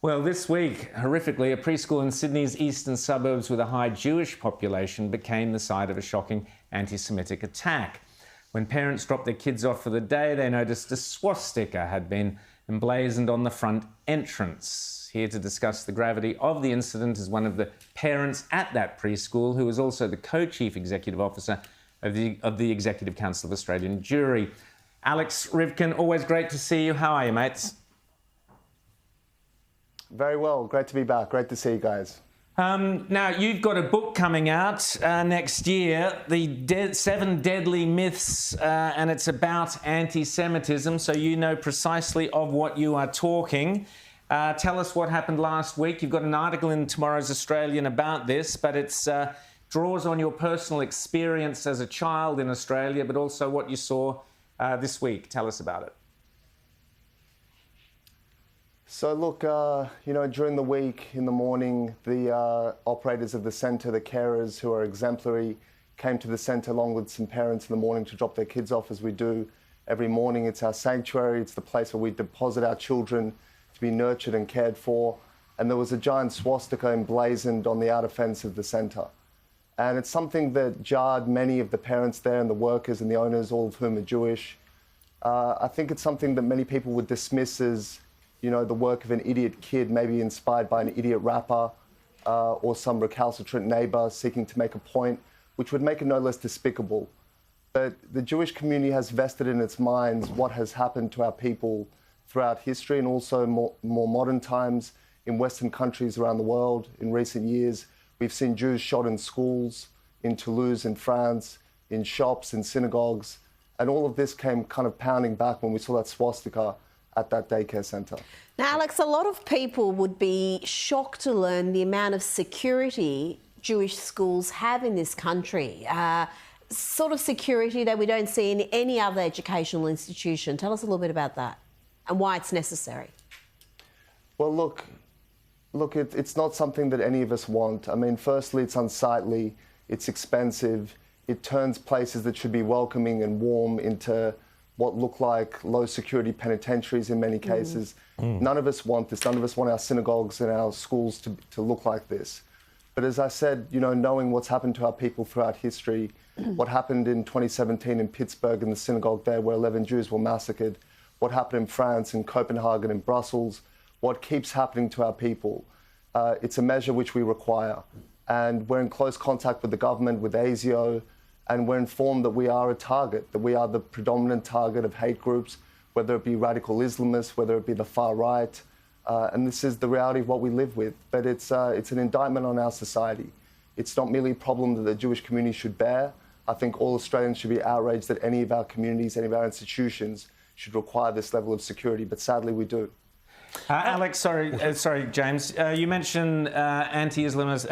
Well, this week, horrifically, a preschool in Sydney's eastern suburbs with a high Jewish population became the site of a shocking anti-Semitic attack. When parents dropped their kids off for the day, they noticed a swastika had been emblazoned on the front entrance. Here to discuss the gravity of the incident is one of the parents at that preschool, who is also the co-chief executive officer of the Executive Council of Australian Jewry. Alex Ryvchin, always great to see you. How are you, mates? Very well. Great to be back. Great to see you guys. Now, you've got a book coming out next year, The 7 Deadly Myths, and it's about anti-Semitism, so you know precisely of what you are talking. Tell us what happened last week. You've got an article in tomorrow's Australian about this, but it draws on your personal experience as a child in Australia, but also what you saw this week. Tell us about it. So look, during the week, in the morning, the operators of the centre, the carers who are exemplary, came to the centre along with some parents in the morning to drop their kids off, as we do every morning. It's our sanctuary. It's the place where we deposit our children to be nurtured and cared for. And there was a giant swastika emblazoned on the outer fence of the centre. And it's something that jarred many of the parents there and the workers and the owners, all of whom are Jewish. I think it's something that many people would dismiss as the work of an idiot kid, maybe inspired by an idiot rapper or some recalcitrant neighbour seeking to make a point, which would make it no less despicable. But the Jewish community has vested in its minds what has happened to our people throughout history, and also more modern times in Western countries around the world. In recent years, we've seen Jews shot in schools, in Toulouse, in France, in shops, in synagogues, and all of this came kind of pounding back when we saw that swastika at that daycare centre. Now, Alex, a lot of people would be shocked to learn the amount of security Jewish schools have in this country, sort of security that we don't see in any other educational institution. Tell us a little bit about that and why it's necessary. Well, look, it's not something that any of us want. I mean, firstly, it's unsightly, it's expensive, it turns places that should be welcoming and warm into what look like low security penitentiaries in many cases. None of us want this. None of us want our synagogues and our schools to look like this. But as I said, knowing what's happened to our people throughout history, what happened in 2017 in Pittsburgh in the synagogue there where 11 Jews were massacred, what happened in France, in Copenhagen, in Brussels, what keeps happening to our people, it's a measure which we require. And we're in close contact with the government, with ASIO, and we're informed that we are a target, that we are the predominant target of hate groups, whether it be radical Islamists, whether it be the far right. And this is the reality of what we live with. But it's an indictment on our society. It's not merely a problem that the Jewish community should bear. I think all Australians should be outraged that any of our communities, any of our institutions should require this level of security. But sadly, we do. Alex, sorry, James. You mentioned Islamists,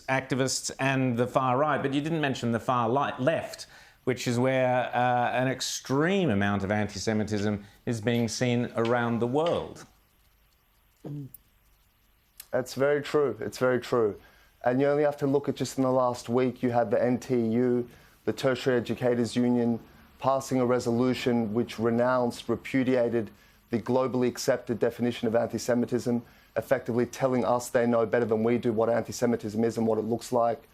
activists, and the far right, but you didn't mention the far left, which is where an extreme amount of anti-Semitism is being seen around the world. That's very true. It's very true. And you only have to look at just in the last week, you had the NTU, the Tertiary Educators Union, passing a resolution which repudiated the globally accepted definition of anti-Semitism, effectively telling us they know better than we do what anti-Semitism is and what it looks like.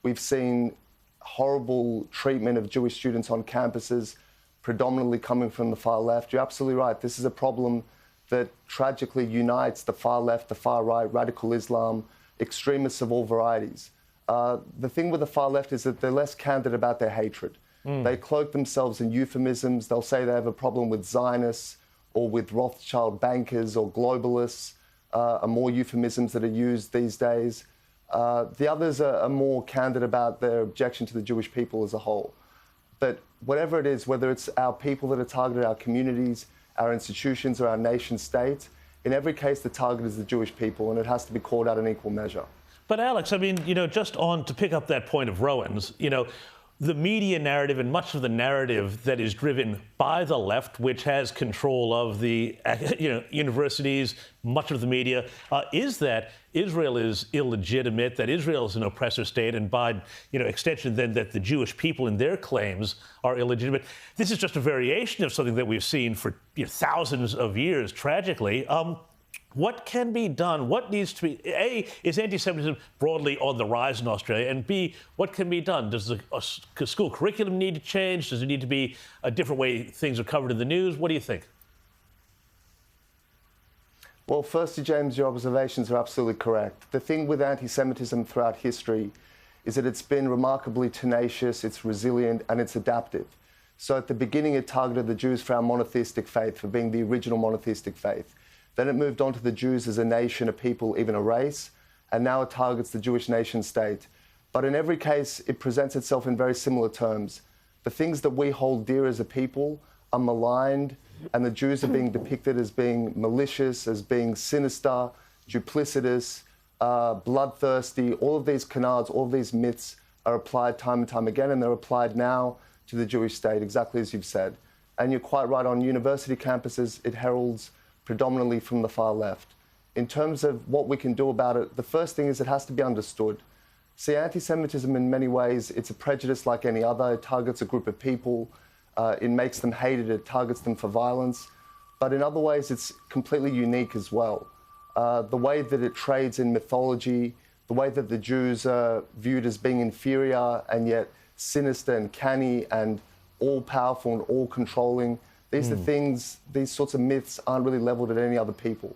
We've seen horrible treatment of Jewish students on campuses, predominantly coming from the far left. You're absolutely right. This is a problem that tragically unites the far left, the far right, radical Islam, extremists of all varieties. The thing with the far left is that they're less candid about their hatred. They cloak themselves in euphemisms. They'll say they have a problem with Zionists or with Rothschild bankers or globalists, are more euphemisms that are used these days. The others are more candid about their objection to the Jewish people as a whole. But whatever it is, whether it's our people that are targeted, our communities, our institutions, or our nation state, in every case the target is the Jewish people, and it has to be called out in equal measure. But Alex, I mean, just to pick up that point of Rowan's, the media narrative and much of the narrative that is driven by the left, which has control of the universities, much of the media, is that Israel is illegitimate, that Israel is an oppressor state, and by extension then that the Jewish people and their claims are illegitimate. This is just a variation of something that we've seen for thousands of years, tragically. What can be done? What needs to be... A, is anti-Semitism broadly on the rise in Australia? And B, what can be done? Does the school curriculum need to change? Does it need to be a different way things are covered in the news? What do you think? Well, firstly, James, your observations are absolutely correct. The thing with anti-Semitism throughout history is that it's been remarkably tenacious, it's resilient, and it's adaptive. So at the beginning, it targeted the Jews for our monotheistic faith, for being the original monotheistic faith. Then it moved on to the Jews as a nation, a people, even a race, and now it targets the Jewish nation state. But in every case, it presents itself in very similar terms. The things that we hold dear as a people are maligned, and the Jews are being depicted as being malicious, as being sinister, duplicitous, bloodthirsty. All of these canards, all of these myths are applied time and time again, and they're applied now to the Jewish state, exactly as you've said. And you're quite right, on university campuses, it heralds predominantly from the far left. In terms of what we can do about it, the first thing is it has to be understood. See, anti-Semitism in many ways, it's a prejudice like any other. It targets a group of people. It makes them hated. It targets them for violence. But in other ways, it's completely unique as well. The way that it trades in mythology, the way that the Jews are viewed as being inferior and yet sinister and canny and all-powerful and all-controlling. These are things, these sorts of myths aren't really leveled at any other people.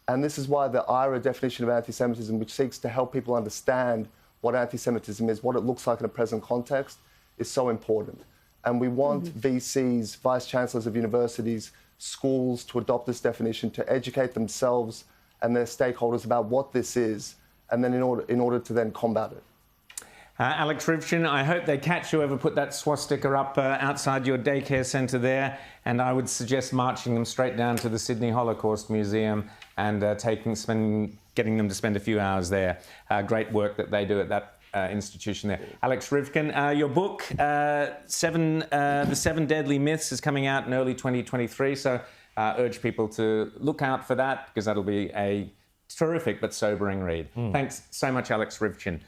And this is why the IRA definition of anti-Semitism, which seeks to help people understand what anti-Semitism is, what it looks like in a present context, is so important. And we want VCs, vice chancellors of universities, schools to adopt this definition, to educate themselves and their stakeholders about what this is, and then in order to then combat it. Alex Ryvchin, I hope they catch whoever put that swastika up outside your daycare centre there, and I would suggest marching them straight down to the Sydney Holocaust Museum and getting them to spend a few hours there. Great work that they do at that institution there. Alex Ryvchin, your book, The Seven Deadly Myths, is coming out in early 2023, so urge people to look out for that, because that'll be a terrific but sobering read. Thanks so much, Alex Ryvchin.